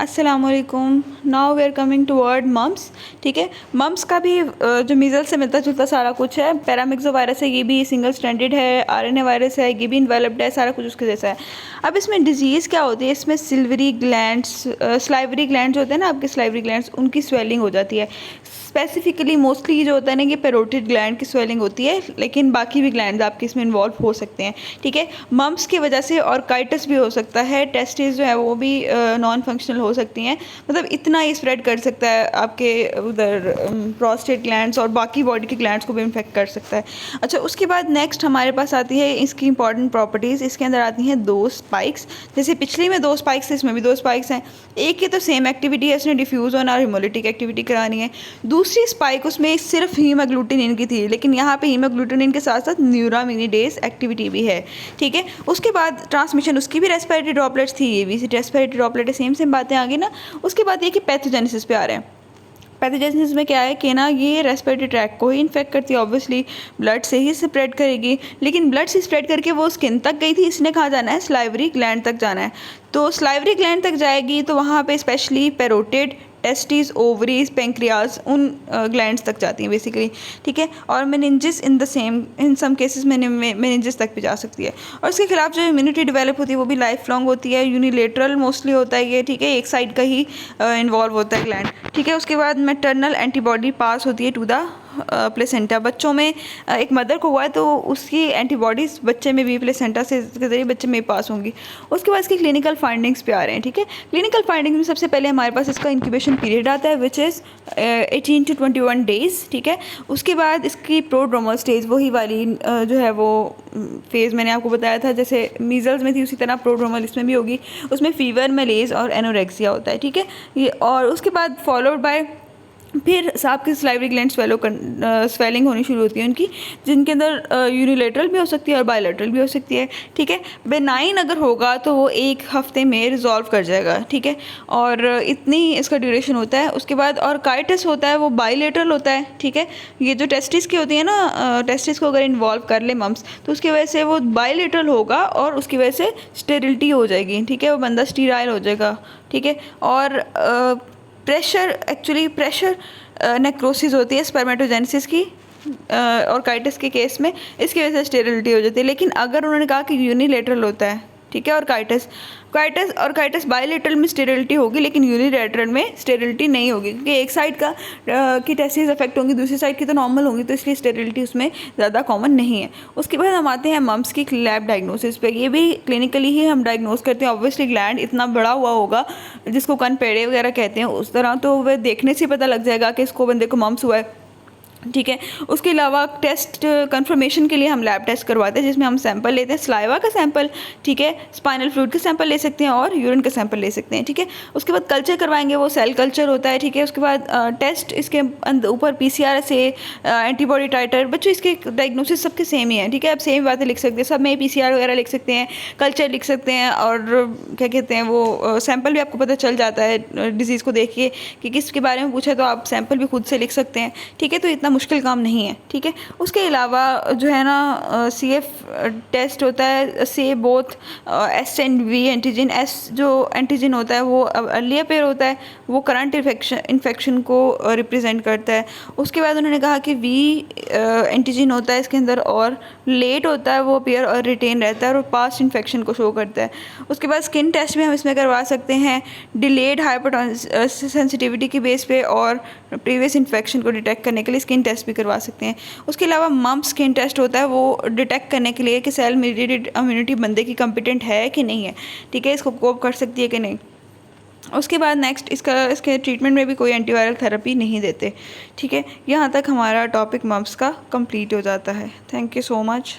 अस्सलामुअलैकुम। Now we are coming to word mums. ठीक है, मम्स का भी जो मीज़ल्स से मिलता जुलता सारा कुछ है। पैरामिक्सो वायरस है, ये भी सिंगल स्ट्रैंडेड है। आरएनए वायरस है, ये भी इन्वेलप्ड है, सारा कुछ उसके जैसा है। अब इसमें डिजीज़ क्या होती है, इसमें सिल्वरी ग्लैंड्स, स्लाइवरी ग्लैंड्स होते हैं ना आपके, स्लाइवरी ग्लैंड्स, उनकी स्वेलिंग हो जाती है। स्पेसिफिकली मोस्टली जो होता है ना कि पेरोटिड ग्लैंड की स्वेलिंग होती है, लेकिन बाकी भी ग्लैंड्स आपके इसमें इन्वॉल्व हो सकते हैं। ठीक है, मम्स की वजह से ऑर्काइटिस भी हो सकता है, टेस्टिस जो है वो भी नॉन फंक्शनल हो सकती हैं। मतलब इतना ही स्प्रेड कर सकता है आपके उधर प्रोस्टेट ग्लैंड्स, और बाकी बॉडी के ग्लैंड्स को भी इन्फेक्ट कर सकता है। अच्छा, उसके बाद नेक्स्ट हमारे पास आती है इसकी इंपॉर्टेंट प्रॉपर्टीज़। इसके अंदर आती हैं 2 स्पाइक्स, जैसे पिछली में 2 स्पाइक्स थे, इसमें भी 2 स्पाइक्स हैं। एक की तो सेम एक्टिविटी है, इसने डिफ्यूज़ ऑन और हिमोलिटिक एक्टिविटी करानी है। दूसरी स्पाइक उसमें सिर्फ हीमोग्लूटिनिन की थी, लेकिन यहाँ पे हीमोग्लूटिनिन के साथ साथ न्यूरामिनिडेज एक्टिविटी भी है। ठीक है, उसके बाद ट्रांसमिशन उसकी भी रेस्पिरेटरी ड्रॉपलेट्स थी, ये भी रेस्पिरेटरी ड्रॉपलेट है, सेम बातें आ गई ना। उसके बाद ये कि पैथोजेनेसिस पे आ रहे हैं। पैथोजेनेसिस में क्या है कि ना, ये रेस्पिरेटरी ट्रैक को ही इन्फेक्ट करती है, ऑब्वियसली ब्लड से ही स्प्रेड करेगी, लेकिन ब्लड से स्प्रेड करके वो स्किन तक गई थी, इसने कहाँ जाना है, स्लाइवरी ग्लैंड तक जाना है। तो स्लाइवरी ग्लैंड तक जाएगी तो वहाँ पे specially parotid, testis, ovaries, pancreas, उन ग्लैंड्स तक जाती हैं बेसिकली। ठीक है, और मेनिंजिस इन सम केसेस में मेनिंजिस तक भी जा सकती है। और इसके खिलाफ जो इम्यूनिटी डेवलप होती है वो भी लाइफ लॉन्ग होती है। यूनिलेटरल मोस्टली होता है ये। ठीक है, एक साइड का ही इन्वॉल्व होता है ग्लैंड। ठीक है, उसके बाद मैटरनल एंटीबॉडी पास होती है टू द प्लेसेंटा। बच्चों में एक मदर को हुआ है तो उसकी एंटीबॉडीज़ बच्चे में भी प्लेसेंटा से के जरिए बच्चे में पास होंगी। उसके बाद इसकी क्लिनिकल फाइंडिंग्स पे आ रहे हैं। ठीक है, क्लिनिकल फाइंडिंग्स में सबसे पहले हमारे पास इसका इंक्यूबेशन पीरियड आता है, विच इज़ 18 to 21 डेज़। ठीक है, उसके बाद इसकी प्रोड्रोमल स्टेज, वही वाली जो है वो फेज़ मैंने आपको बताया था, जैसे मीजल्स में थी उसी तरह प्रोड्रोमल इसमें भी होगी। उसमें फीवर, मलेज और एनोरेक्सिया होता है। ठीक है, ये, और उसके बाद फॉलोड बाय फिर आपकी स्लाइवरी ग्लैंड स्वेलिंग होनी शुरू होती है उनकी, जिनके अंदर यूनिलेटरल भी हो सकती है और बायलेटरल भी हो सकती है। ठीक है, बेनाइन अगर होगा तो वो 1 हफ्ते में रिजॉल्व कर जाएगा। ठीक है, और इतनी इसका ड्यूरेशन होता है। उसके बाद ऑर्काइटिस होता है, वो बायलेटरल होता है। ठीक है, ये जो टेस्टिस की होती है ना, टेस्टिस को अगर इन्वॉल्व कर ले मम्स तो उसकी वजह से वो बायलेटरल होगा और उसकी वजह से स्टेरिलिटी हो जाएगी। ठीक है, वो बंदा स्टीराइल हो जाएगा। ठीक है, और प्रेशर नेक्रोसिस होती है स्पर्मेटोजेनेसिस की ऑर्काइटिस के केस में, इसकी वजह से स्टेरिलिटी हो जाती है। लेकिन अगर उन्होंने कहा कि यूनिलेटरल होता है, ठीक है, ऑर्काइटिस बायलेटरल में स्टेरिलिटी होगी, लेकिन यूनिलेटरल में स्टेरिलिटी नहीं होगी, क्योंकि एक साइड का की टेस्टिस अफेक्ट होंगी, दूसरी साइड की तो नॉर्मल होंगी, तो इसलिए स्टेरिलिटी उसमें ज़्यादा कॉमन नहीं है। उसके बाद हम आते हैं मम्स की लैब डायग्नोसिस पे। ये भी क्लिनिकली ही हम डायग्नोस करते हैं। ऑब्वियसली ग्लैंड इतना बड़ा हुआ होगा, जिसको कन पेड़े वगैरह कहते हैं, उस तरह तो वह देखने से पता लग जाएगा कि इसको बंदे को मम्स हुआ है। ठीक है, उसके अलावा टेस्ट कंफर्मेशन के लिए हम लैब टेस्ट करवाते हैं, जिसमें हम सैंपल लेते हैं, सलाइवा का सैंपल, ठीक है, स्पाइनल फ्लूइड का सैंपल ले सकते हैं और यूरिन का सैंपल ले सकते हैं। ठीक है, उसके बाद कल्चर करवाएंगे, वो सेल कल्चर होता है। ठीक है, उसके बाद टेस्ट इसके ऊपर PCR से एंटीबॉडी टाइटर, बच्चों इसके डायग्नोसिस सबके सेम ही है। ठीक है, आप सेम बातें लिख सकते हैं, सब में PCR वगैरह लिख सकते हैं, कल्चर लिख सकते हैं, और क्या कहते हैं वो सैंपल भी आपको पता चल जाता है डिजीज़ को देख के कि किसके बारे में पूछा, तो आप सैंपल भी खुद से लिख सकते हैं। ठीक है, तो इतना मुश्किल काम नहीं है। ठीक है, उसके अलावा जो है ना CF टेस्ट होता है, से both S and V antigen. S जो एंटीजन होता है वो अर्ली अपेयर होता है, वो करंट इन्फेक्शन को रिप्रेजेंट करता है। उसके बाद उन्होंने कहा कि V एंटीजन होता है इसके अंदर, और लेट होता है, वो अपेयर और रिटेन रहता है और पास्ट इन्फेक्शन को शो करता है। उसके बाद स्किन टेस्ट भी हम इसमें करवा सकते हैं, डिलेड हाइपर सेंसिटिविटी की बेस पे, और प्रीवियस इन्फेक्शन को डिटेक्ट करने के लिए स्किन टेस्ट भी करवा सकते हैं। उसके अलावा मम्स स्किन टेस्ट होता है, वो डिटेक्ट करने के लिए कि सेल मीडिएटेड इम्यूनिटी बंदे की कम्पिटेंट है कि नहीं है। ठीक है, इसको कोप कर सकती है कि नहीं। उसके बाद नेक्स्ट इसके ट्रीटमेंट में भी कोई एंटीवायरल थेरेपी नहीं देते। ठीक है, यहाँ तक हमारा टॉपिक मम्स का कंप्लीट हो जाता है। Thank you so much.